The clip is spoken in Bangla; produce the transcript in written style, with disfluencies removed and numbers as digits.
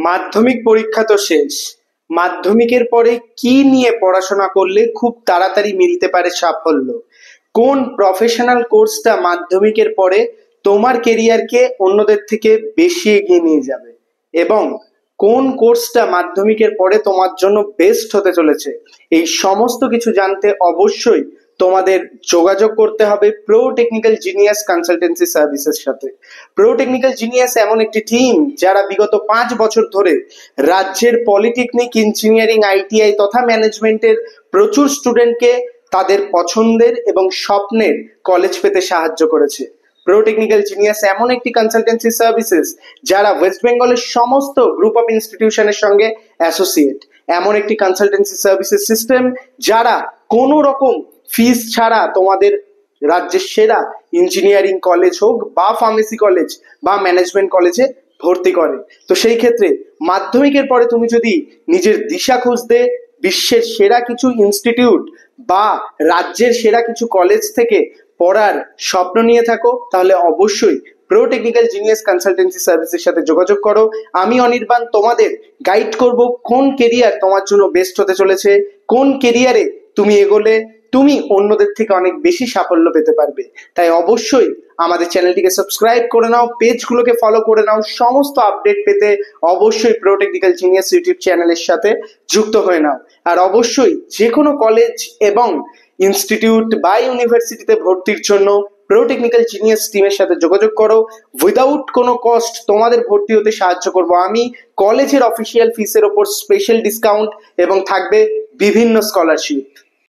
মাধ্যমিক পরীক্ষা তো শেষ। মাধ্যমিকের পরে কি নিয়ে পড়াশোনা করলে খুব তাড়াতাড়ি মিলতে পারে সাফল্য? কোন প্রফেশনাল কোর্সটা মাধ্যমিকের পরে তোমার কেরিয়ারকে অন্যদের থেকে বেশি এগিয়ে নিয়ে যাবে, এবং কোন কোর্সটা মাধ্যমিকের পরে তোমার জন্য বেস্ট হতে চলেছে? এই সমস্ত কিছু জানতে অবশ্যই তোমাদের যোগাযোগ করতে হবে প্রো টেকনিক্যাল জিনিয়াস কনসালটেন্সি সার্ভিসের সাথে। প্রো টেকনিক্যাল জিনিয়াস এমন একটি টিম যারা বিগত 5 বছর ধরে রাজ্যের পলিটেকনিক, ইঞ্জিনিয়ারিং, আইটিআই তথা ম্যানেজমেন্টের প্রচুর স্টুডেন্টকে তাদের পছন্দের এবং স্বপ্নের কলেজ পেতে সাহায্য করেছে। প্রো টেকনিক্যাল জিনিয়াস এমন একটি কনসালটেন্সি সার্ভিসেস যারা ওয়েস্ট বেঙ্গলের সমস্ত গ্রুপ অফ ইনস্টিটিউশনের সঙ্গে অ্যাসোসিয়েট। এমন একটি কনসালটেন্সি সার্ভিসেস সিস্টেম যারা কোনো রকম ফিস ছাড়া তোমাদের রাজ্যের সেরা ইঞ্জিনিয়ারিং কলেজ হোক বা ফার্মেসি কলেজ বা ম্যানেজমেন্ট কলেজে ভর্তি করে। তো সেই ক্ষেত্রে মাধ্যমিকের পরে তুমি যদি নিজের দিশা খুঁজতে বিশ্বের সেরা কিছু ইনস্টিটিউট বা রাজ্যের সেরা কিছু কলেজ থেকে পড়ার স্বপ্ন নিয়ে থাকো, তাহলে অবশ্যই প্রো টেকনিক্যাল জিনিয়াস কনসালটেন্সি সার্ভিসের সাথে যোগাযোগ করো। আমি অনির্বাণ তোমাদের গাইড করব কোন কেরিয়ার তোমার জন্য বেস্ট হতে চলেছে, কোন কেরিয়ারে তুমি এগোলে তুমি অন্যদের থেকে অনেক বেশি সাফল্য পেতে পারবে। তাই অবশ্যই আমাদের চ্যানেলটিকে সাবস্ক্রাইব করে নাও, পেজগুলোকে ফলো করে নাও। সমস্ত আপডেট পেতে অবশ্যই প্রো টেকনিক্যাল জিনিয়াস ইউটিউব চ্যানেলের সাথে যুক্ত হয়ে নাও। আর অবশ্যই যে কোনো কলেজ এবং ইনস্টিটিউট বা ইউনিভার্সিটিতে ভর্তির জন্য প্রো টেকনিক্যাল জিনিয়াস টিমের সাথে যোগাযোগ করো। উইদাউট কোনো কস্ট তোমাদের ভর্তি হতে সাহায্য করব আমি। কলেজের অফিসিয়াল ফিসের ওপর স্পেশাল ডিসকাউন্ট এবং থাকবে বিভিন্ন স্কলারশিপ।